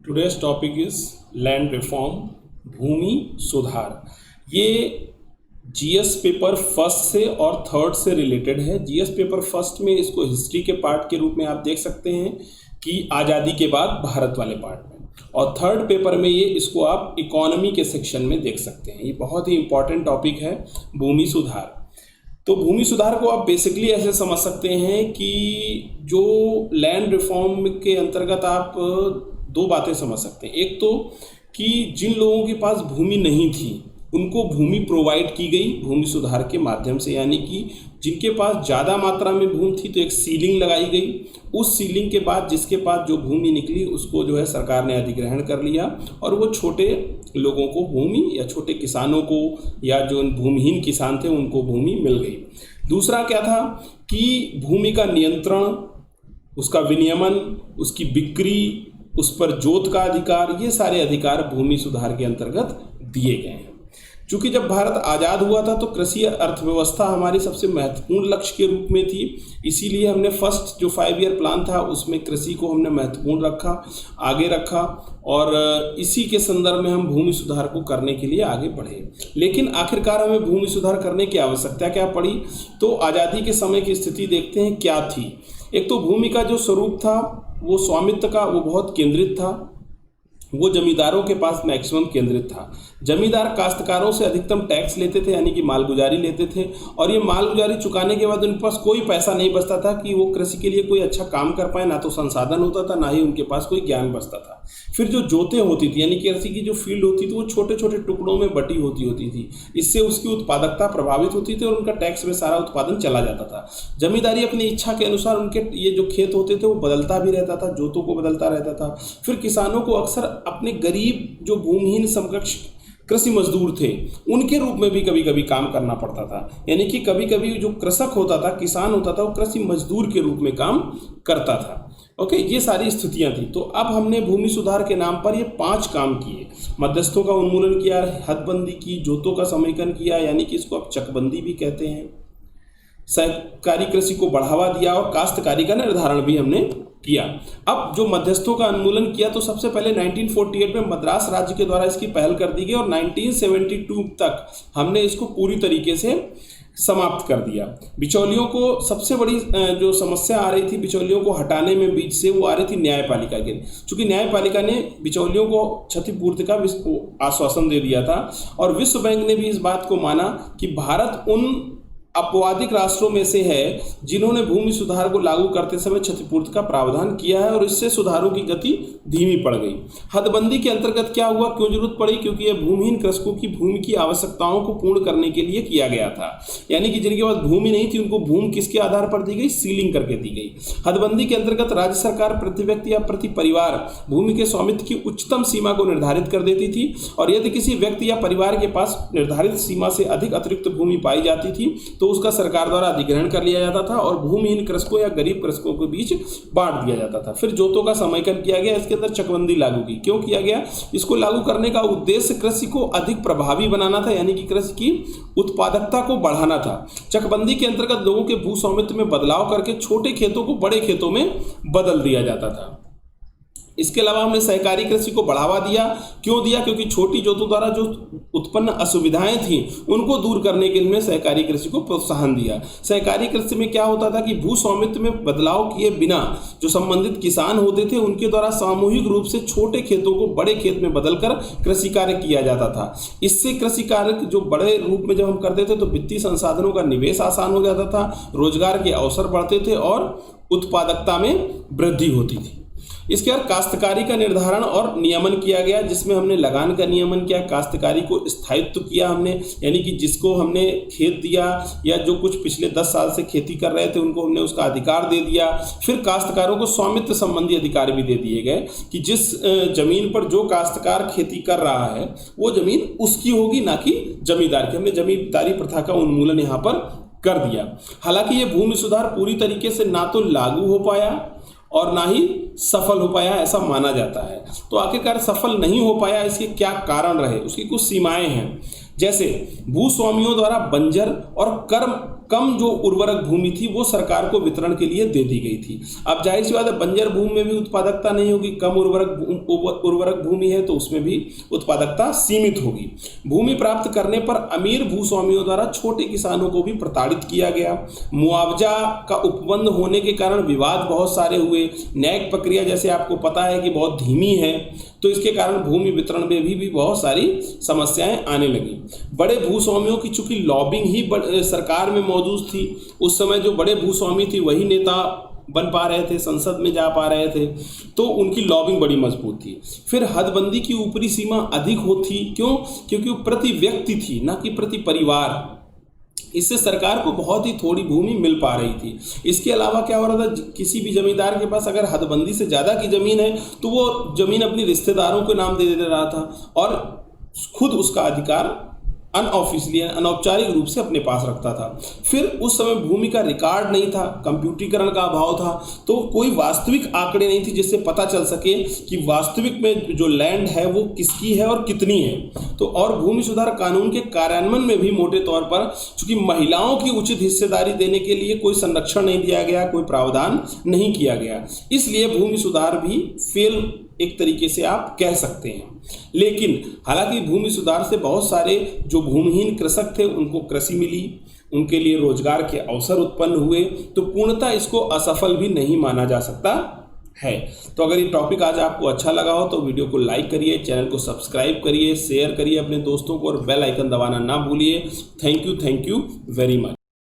Today's topic is land reform, भूमि सुधार। ये GS paper first से और थर्ड से रिलेटेड है। जीएस पेपर फर्स्ट में इसको हिस्ट्री के पार्ट के रूप में आप देख सकते हैं कि आज़ादी के बाद भारत वाले पार्ट में, और थर्ड पेपर में ये इसको आप इकोनॉमी के सेक्शन में देख सकते हैं। ये बहुत ही इंपॉर्टेंट टॉपिक है, भूमि सुधार। तो भूमि सुधार को आप बेसिकली ऐसे समझ सकते हैं कि जो लैंड रिफॉर्म के अंतर्गत आप दो बातें समझ सकते हैं। एक तो कि जिन लोगों के पास भूमि नहीं थी उनको भूमि प्रोवाइड की गई भूमि सुधार के माध्यम से, यानी कि जिनके पास ज़्यादा मात्रा में भूमि थी तो एक सीलिंग लगाई गई। उस सीलिंग के बाद जिसके पास जो भूमि निकली उसको जो है सरकार ने अधिग्रहण कर लिया, और वो छोटे लोगों को भूमि या छोटे किसानों को या जो भूमिहीन किसान थे उनको भूमि मिल गई। दूसरा क्या था कि भूमि का नियंत्रण, उसका विनियमन, उसकी बिक्री, उस पर जोत का अधिकार, ये सारे अधिकार भूमि सुधार के अंतर्गत दिए गए हैं। चूँकि जब भारत आज़ाद हुआ था तो कृषि अर्थव्यवस्था हमारी सबसे महत्वपूर्ण लक्ष्य के रूप में थी, इसीलिए हमने फर्स्ट जो 5 ईयर प्लान था उसमें कृषि को हमने महत्वपूर्ण रखा, आगे रखा, और इसी के संदर्भ में हम भूमि सुधार को करने के लिए आगे बढ़े। लेकिन आखिरकार हमें भूमि सुधार करने की आवश्यकता क्या पड़ी, तो आज़ादी के समय की स्थिति देखते हैं क्या थी। एक तो भूमि का जो स्वरूप था वो स्वामित्व का वो बहुत केंद्रित था, वो जमींदारों के पास मैक्सिमम केंद्रित था। जमींदार काश्तकारों से अधिकतम टैक्स लेते थे, यानी कि मालगुजारी लेते थे, और ये मालगुजारी चुकाने के बाद उनके पास कोई पैसा नहीं बचता था कि वो कृषि के लिए कोई अच्छा काम कर पाए। ना तो संसाधन होता था, ना ही उनके पास कोई ज्ञान बचता था। फिर जो जोतें होती थी, यानी कि कृषि की जो फील्ड होती थी वो छोटे छोटे टुकड़ों में बटी होती थी। इससे उसकी उत्पादकता प्रभावित होती थी और उनका टैक्स में सारा उत्पादन चला जाता था। जमींदारी अपनी इच्छा के अनुसार उनके ये जो खेत होते थे वो बदलता भी रहता था, जोतों को बदलता रहता था। फिर किसानों को अक्सर अपने गरीब जो भूमिहीन समकक्ष कृषि मजदूर थे उनके रूप में भी कभी कभी काम करना पड़ता था, यानी कि कभी कभी जो कृषक होता था, किसान होता था, वो कृषि मजदूर के रूप में काम करता था। ओके, ये सारी स्थितियां थी। तो अब हमने भूमि सुधार के नाम पर ये 5 काम किए। मध्यस्थों का उन्मूलन किया, हदबंदी की, जोतों का समेकन किया, यानी कि इसको अब चकबंदी भी कहते हैं, सहकारी कृषि को बढ़ावा दिया, और काश्तकारी का निर्धारण भी हमने किया। अब जो मध्यस्थों का उन्मूलन किया तो सबसे पहले 1948 में मद्रास राज्य के द्वारा इसकी पहल कर दी गई, और 1972 तक हमने इसको पूरी तरीके से समाप्त कर दिया। बिचौलियों को सबसे बड़ी जो समस्या आ रही थी बिचौलियों को हटाने में बीच से, वो आ रही थी न्यायपालिका के। चूंकि न्यायपालिका ने बिचौलियों को क्षतिपूर्ति का आश्वासन दे दिया था, और विश्व बैंक ने भी इस बात को माना कि भारत उन अपवादिक राष्ट्रों में से है जिन्होंने भूमि सुधार को लागू करते समय क्षतिपूर्ति का प्रावधान किया है, और इससे सुधारों की गति धीमी पड़ गई। हदबंदी के अंतर्गत क्या हुआ, क्यों जरूरत पड़ी, क्योंकि यह भूमिहीन कृषकों की भूमि की आवश्यकताओं को पूर्ण करने के लिए किया गया था। यानी कि जिनके पास भूमि नहीं थी उनको भूमि किसके आधार पर दी गई, सीलिंग करके दी गई। हदबंदी के अंतर्गत राज्य सरकार प्रति व्यक्ति या प्रति परिवार भूमि के स्वामित्व की उच्चतम सीमा को निर्धारित कर देती थी, और यदि किसी व्यक्ति या परिवार के पास निर्धारित सीमा से अधिक अतिरिक्त भूमि पाई जाती थी तो उसका सरकार द्वारा अधिग्रहण कर लिया जाता था और भूमिहीन कृषकों या गरीब कृषकों के बीच बांट दिया जाता था। फिर जोतों का समेकन किया गया, इसके अंदर चकबंदी लागू की। क्यों किया गया, इसको लागू करने का उद्देश्य कृषि को अधिक प्रभावी बनाना था, यानी कि कृषि की उत्पादकता को बढ़ाना था। चकबंदी के अंतर्गत लोगों के भू स्वामित्व में बदलाव करके छोटे खेतों को बड़े खेतों में बदल दिया जाता था। इसके अलावा हमने सहकारी कृषि को बढ़ावा दिया। क्यों दिया, क्योंकि छोटी जोतों द्वारा जो उत्पन्न असुविधाएं थी उनको दूर करने के लिए सहकारी कृषि को प्रोत्साहन दिया। सहकारी कृषि में क्या होता था कि भू स्वामित्व में बदलाव किए बिना जो संबंधित किसान होते थे उनके द्वारा सामूहिक रूप से छोटे खेतों को बड़े खेत में बदलकर कृषि कार्य किया जाता था। इससे कृषि कार्य जो बड़े रूप में जब हम करते थे तो वित्तीय संसाधनों का निवेश आसान हो जाता था, रोजगार के अवसर बढ़ते थे और उत्पादकता में वृद्धि होती थी। इसके बाद काश्तकारी का निर्धारण और नियमन किया गया, जिसमें हमने लगान का नियमन किया, काश्तकारी को स्थायित्व किया हमने, यानी कि जिसको हमने खेत दिया या जो कुछ पिछले 10 साल से खेती कर रहे थे उनको हमने उसका अधिकार दे दिया। फिर काश्तकारों को स्वामित्व संबंधी अधिकार भी दे दिए गए कि जिस जमीन पर जो काश्तकार खेती कर रहा है वो जमीन उसकी होगी, ना कि जमींदार की। हमने जमींदारी प्रथा का उन्मूलन यहाँ पर कर दिया। हालांकि ये भूमि सुधार पूरी तरीके से ना तो लागू हो पाया और ना ही सफल हो पाया, ऐसा माना जाता है। तो आखिरकार सफल नहीं हो पाया, इसके क्या कारण रहे, उसकी कुछ सीमाएं हैं। जैसे भूस्वामियों द्वारा बंजर और कर्म कम जो उर्वरक भूमि थी वो सरकार को वितरण के लिए दे दी गई थी। अब जाहिर सी बात है, बंजर भूमि में भी उत्पादकता नहीं होगी, कम उर्वरक भूमि है तो उसमें भी उत्पादकता सीमित होगी। भूमि प्राप्त करने पर अमीर भूस्वामियों द्वारा छोटे किसानों को भी प्रताड़ित किया गया। मुआवजा का उपबंध होने के कारण विवाद बहुत सारे हुए। न्यायिक प्रक्रिया जैसे आपको पता है कि बहुत धीमी है, तो इसके कारण भूमि वितरण में भी बहुत सारी समस्याएं आने लगी। बड़े भूस्वामियों की चूंकि लॉबिंग ही सरकार में मौजूद थी, उस समय जो बड़े भूस्वामी थी वही नेता बन पा रहे थे, संसद में जा पा रहे थे, तो उनकी लॉबिंग बड़ी मजबूत थी। फिर हदबंदी की ऊपरी सीमा अधिक होती, क्यों? क्योंकि वो प्रति व्यक्ति थी, ना कि प्रति परिवार। इससे सरकार को बहुत ही थोड़ी भूमि मिल पा रही थी। इसके अलावा क्या हो रहा था, किसी भी जमींदार के पास अगर हदबंदी से ज़्यादा की ज़मीन है तो वो ज़मीन अपने रिश्तेदारों के नाम दे रहा था और खुद उसका अधिकार अनऑफिशियली अनौपचारिक रूप से अपने पास रखता था। फिर उस समय भूमि का रिकॉर्ड नहीं था, कंप्यूटरीकरण का अभाव था, तो कोई वास्तविक आंकड़े नहीं थी जिससे पता चल सके कि वास्तविक में जो लैंड है वो किसकी है और कितनी है। तो और भूमि सुधार कानून के कार्यान्वयन में भी मोटे तौर पर चूंकि महिलाओं की उचित हिस्सेदारी देने के लिए कोई संरक्षण नहीं दिया गया, कोई प्रावधान नहीं किया गया, इसलिए भूमि सुधार भी फेल एक तरीके से आप कह सकते हैं। लेकिन हालांकि भूमि सुधार से बहुत सारे जो भूमिहीन कृषक थे उनको कृषि मिली, उनके लिए रोजगार के अवसर उत्पन्न हुए, तो पूर्णतः इसको असफल भी नहीं माना जा सकता है। तो अगर ये टॉपिक आज आपको अच्छा लगा हो तो वीडियो को लाइक करिए, चैनल को सब्सक्राइब करिए, शेयर करिए अपने दोस्तों को और बेल आइकन दबाना ना भूलिए। Thank you very much.